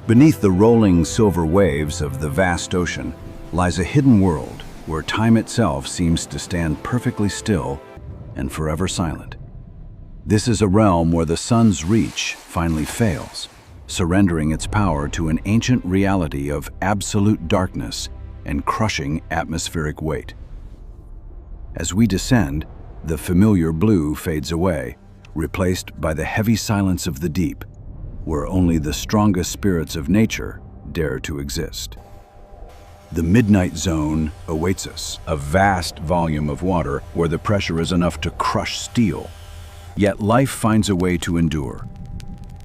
Beneath the rolling silver waves of the vast ocean lies a hidden world where time itself seems to stand perfectly still and forever silent. This is a realm where the sun's reach finally fails, surrendering its power to an ancient reality of absolute darkness and crushing atmospheric weight. As we descend, the familiar blue fades away, replaced by the heavy silence of the deep, where only the strongest spirits of nature dare to exist. The midnight zone awaits us, a vast volume of water where the pressure is enough to crush steel. Yet life finds a way to endure.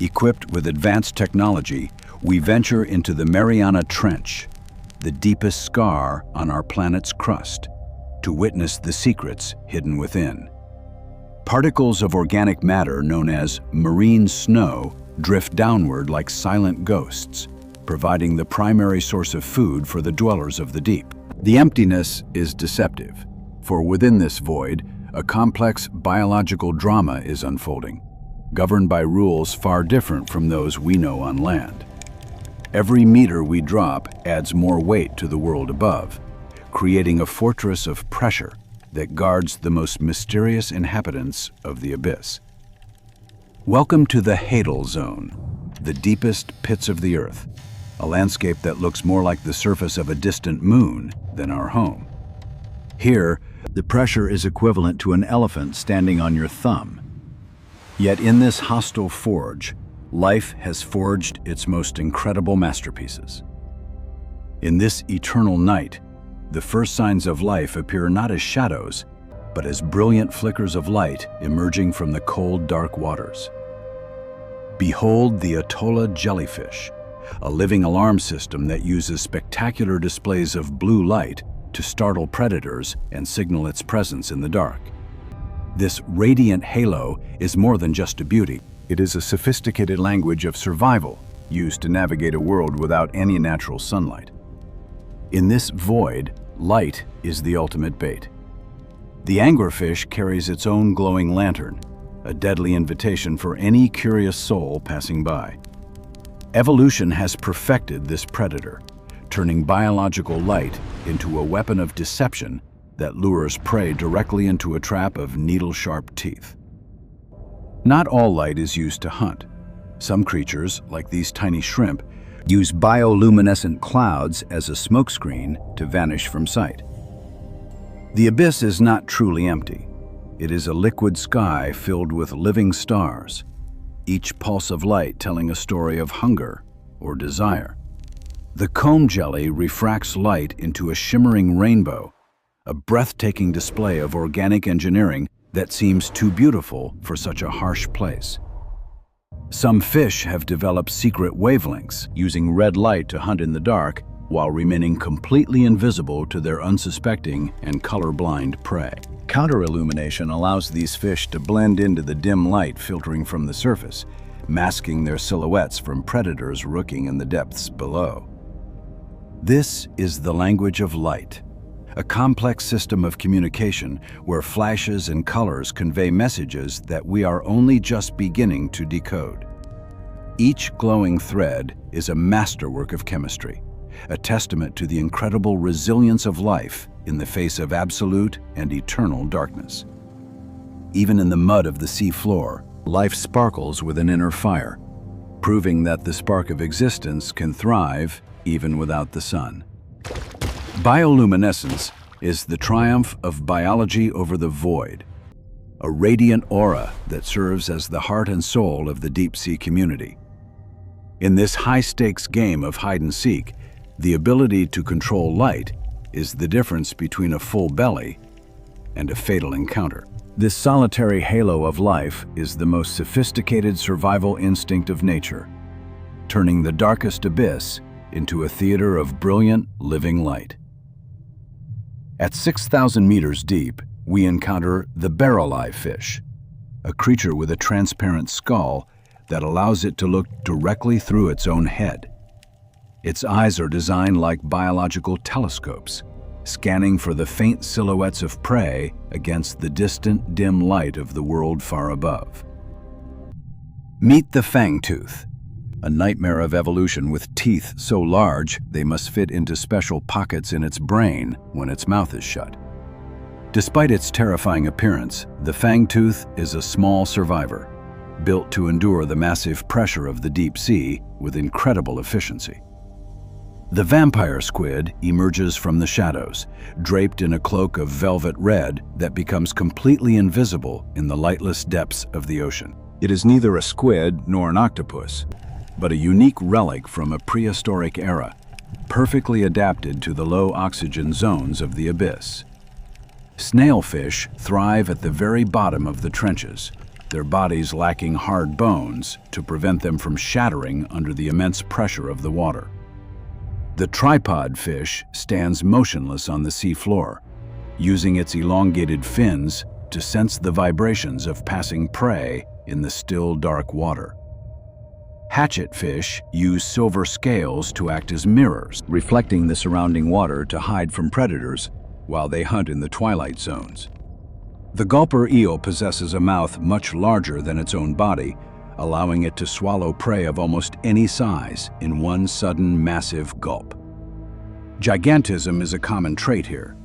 Equipped with advanced technology, we venture into the Mariana Trench, the deepest scar on our planet's crust, to witness the secrets hidden within. Particles of organic matter known as marine snow drift downward like silent ghosts, providing the primary source of food for the dwellers of the deep. The emptiness is deceptive, for within this void, a complex biological drama is unfolding, governed by rules far different from those we know on land. Every meter we drop adds more weight to the world above, creating a fortress of pressure that guards the most mysterious inhabitants of the abyss. Welcome to the Hadal Zone, the deepest pits of the Earth, a landscape that looks more like the surface of a distant moon than our home. Here, the pressure is equivalent to an elephant standing on your thumb. Yet in this hostile forge, life has forged its most incredible masterpieces. In this eternal night, the first signs of life appear not as shadows, but as brilliant flickers of light emerging from the cold, dark waters. Behold the Atolla jellyfish, a living alarm system that uses spectacular displays of blue light to startle predators and signal its presence in the dark. This radiant halo is more than just a beauty. It is a sophisticated language of survival used to navigate a world without any natural sunlight. In this void, light is the ultimate bait. The anglerfish carries its own glowing lantern, a deadly invitation for any curious soul passing by. Evolution has perfected this predator, turning biological light into a weapon of deception that lures prey directly into a trap of needle-sharp teeth. Not all light is used to hunt. Some creatures, like these tiny shrimp, use bioluminescent clouds as a smokescreen to vanish from sight. The abyss is not truly empty. It is a liquid sky filled with living stars, each pulse of light telling a story of hunger or desire. The comb jelly refracts light into a shimmering rainbow, a breathtaking display of organic engineering that seems too beautiful for such a harsh place. Some fish have developed secret wavelengths, using red light to hunt in the dark while remaining completely invisible to their unsuspecting and colorblind prey. Counter-illumination allows these fish to blend into the dim light filtering from the surface, masking their silhouettes from predators lurking in the depths below. This is the language of light, a complex system of communication where flashes and colors convey messages that we are only just beginning to decode. Each glowing thread is a masterwork of chemistry, a testament to the incredible resilience of life in the face of absolute and eternal darkness. Even in the mud of the sea floor, life sparkles with an inner fire, proving that the spark of existence can thrive even without the sun. Bioluminescence is the triumph of biology over the void, a radiant aura that serves as the heart and soul of the deep-sea community. In this high-stakes game of hide-and-seek, the ability to control light is the difference between a full belly and a fatal encounter. This solitary halo of life is the most sophisticated survival instinct of nature, turning the darkest abyss into a theater of brilliant, living light. At 6,000 meters deep, we encounter the Barreleye fish, a creature with a transparent skull that allows it to look directly through its own head. Its eyes are designed like biological telescopes, scanning for the faint silhouettes of prey against the distant, dim light of the world far above. Meet the Fangtooth, a nightmare of evolution with teeth so large they must fit into special pockets in its brain when its mouth is shut. Despite its terrifying appearance, the Fangtooth is a small survivor, built to endure the massive pressure of the deep sea with incredible efficiency. The vampire squid emerges from the shadows, draped in a cloak of velvet red that becomes completely invisible in the lightless depths of the ocean. It is neither a squid nor an octopus, but a unique relic from a prehistoric era, perfectly adapted to the low oxygen zones of the abyss. Snailfish thrive at the very bottom of the trenches, their bodies lacking hard bones to prevent them from shattering under the immense pressure of the water. The tripod fish stands motionless on the seafloor, using its elongated fins to sense the vibrations of passing prey in the still, dark water. Hatchet fish use silver scales to act as mirrors, reflecting the surrounding water to hide from predators while they hunt in the twilight zones. The gulper eel possesses a mouth much larger than its own body, allowing it to swallow prey of almost any size in one sudden massive gulp. Gigantism is a common trait here.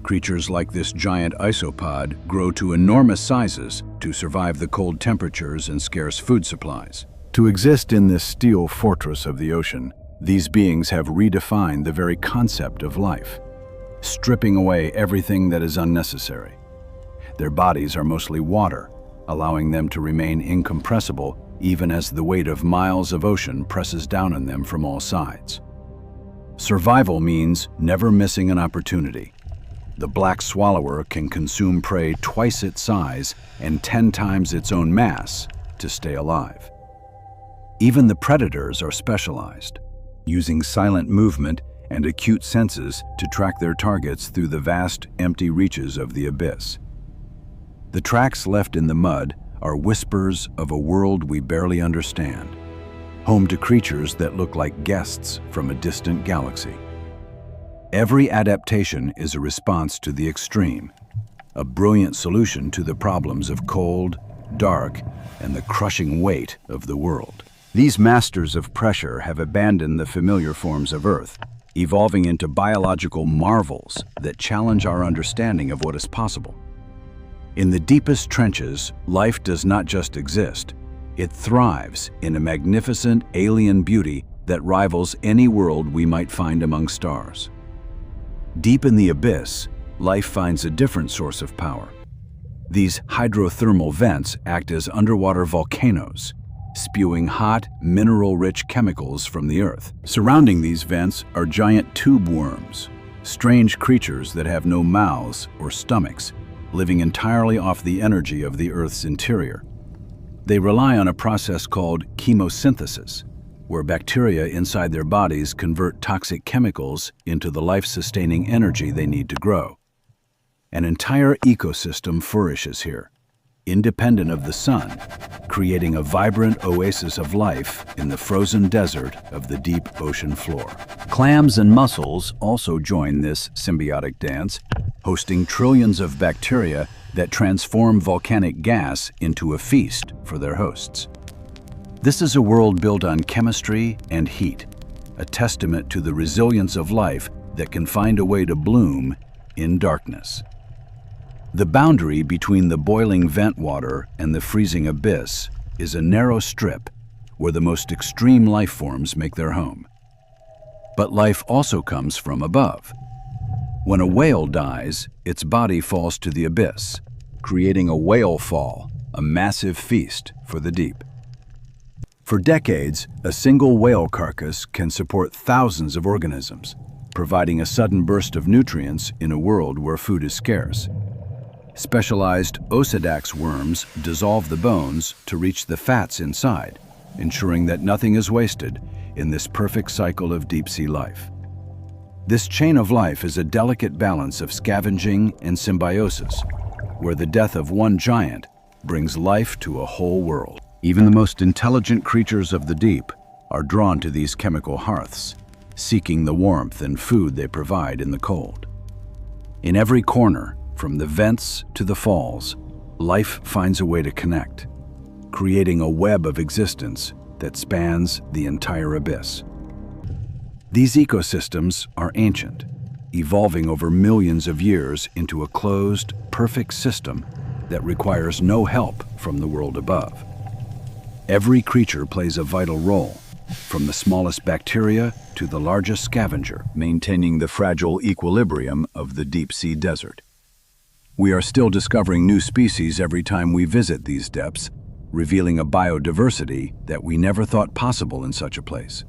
Creatures like this giant isopod grow to enormous sizes to survive the cold temperatures and scarce food supplies. To exist in this steel fortress of the ocean, these beings have redefined the very concept of life, stripping away everything that is unnecessary. Their bodies are mostly water, allowing them to remain incompressible even as the weight of miles of ocean presses down on them from all sides. Survival means never missing an opportunity. The black swallower can consume prey twice its size and 10 times its own mass to stay alive. Even the predators are specialized, using silent movement and acute senses to track their targets through the vast, empty reaches of the abyss. The tracks left in the mud are whispers of a world we barely understand, home to creatures that look like guests from a distant galaxy. Every adaptation is a response to the extreme, a brilliant solution to the problems of cold, dark, and the crushing weight of the world. These masters of pressure have abandoned the familiar forms of Earth, evolving into biological marvels that challenge our understanding of what is possible. In the deepest trenches, life does not just exist, it thrives in a magnificent alien beauty that rivals any world we might find among stars. Deep in the abyss, life finds a different source of power. These hydrothermal vents act as underwater volcanoes, spewing hot, mineral-rich chemicals from the earth. Surrounding these vents are giant tube worms, strange creatures that have no mouths or stomachs, living entirely off the energy of the Earth's interior. They rely on a process called chemosynthesis, where bacteria inside their bodies convert toxic chemicals into the life-sustaining energy they need to grow. An entire ecosystem flourishes here, independent of the sun, creating a vibrant oasis of life in the frozen desert of the deep ocean floor. Clams and mussels also join this symbiotic dance, hosting trillions of bacteria that transform volcanic gas into a feast for their hosts. This is a world built on chemistry and heat, a testament to the resilience of life that can find a way to bloom in darkness. The boundary between the boiling vent water and the freezing abyss is a narrow strip where the most extreme life forms make their home. But life also comes from above. When a whale dies, its body falls to the abyss, creating a whale fall, a massive feast for the deep. For decades, a single whale carcass can support thousands of organisms, providing a sudden burst of nutrients in a world where food is scarce. Specialized Osidax worms dissolve the bones to reach the fats inside, ensuring that nothing is wasted in this perfect cycle of deep-sea life. This chain of life is a delicate balance of scavenging and symbiosis, where the death of one giant brings life to a whole world. Even the most intelligent creatures of the deep are drawn to these chemical hearths, seeking the warmth and food they provide in the cold. In every corner, from the vents to the falls, life finds a way to connect, creating a web of existence that spans the entire abyss. These ecosystems are ancient, evolving over millions of years into a closed, perfect system that requires no help from the world above. Every creature plays a vital role, from the smallest bacteria to the largest scavenger, maintaining the fragile equilibrium of the deep-sea desert. We are still discovering new species every time we visit these depths, revealing a biodiversity that we never thought possible in such a place.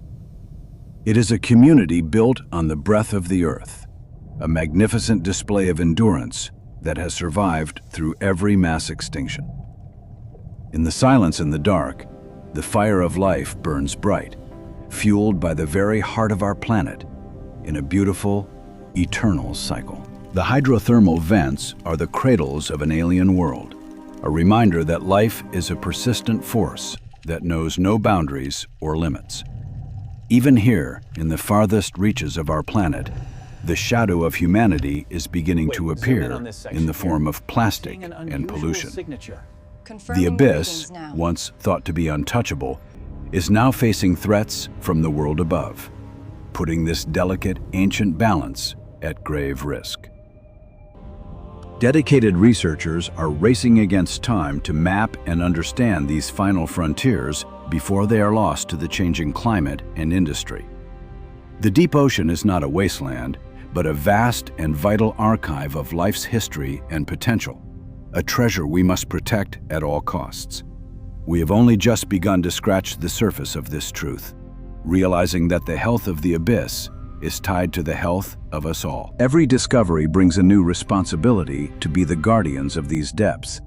It is a community built on the breath of the earth, a magnificent display of endurance that has survived through every mass extinction. In the silence and the dark, the fire of life burns bright, fueled by the very heart of our planet, in a beautiful, eternal cycle. The hydrothermal vents are the cradles of an alien world, a reminder that life is a persistent force that knows no boundaries or limits. Even here, in the farthest reaches of our planet, the shadow of humanity is beginning to appear in the form of plastic and pollution. The abyss, once thought to be untouchable, is now facing threats from the world above, putting this delicate, ancient balance at grave risk. Dedicated researchers are racing against time to map and understand these final frontiers before they are lost to the changing climate and industry. The deep ocean is not a wasteland, but a vast and vital archive of life's history and potential, a treasure we must protect at all costs. We have only just begun to scratch the surface of this truth, realizing that the health of the abyss is tied to the health of us all. Every discovery brings a new responsibility to be the guardians of these depths,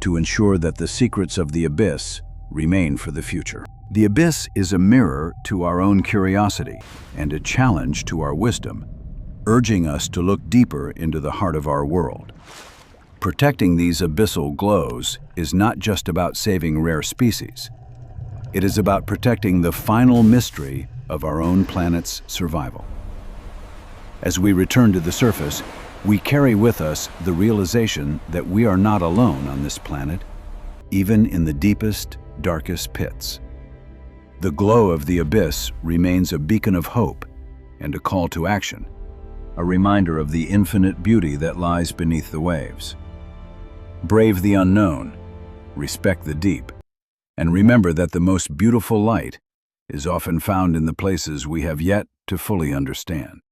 to ensure that the secrets of the abyss remain for the future. The abyss is a mirror to our own curiosity and a challenge to our wisdom, urging us to look deeper into the heart of our world. Protecting these abyssal glows is not just about saving rare species. It is about protecting the final mystery of our own planet's survival. As we return to the surface, we carry with us the realization that we are not alone on this planet, even in the deepest, darkest pits. The glow of the abyss remains a beacon of hope and a call to action, a reminder of the infinite beauty that lies beneath the waves. Brave the unknown, respect the deep, and remember that the most beautiful light is often found in the places we have yet to fully understand.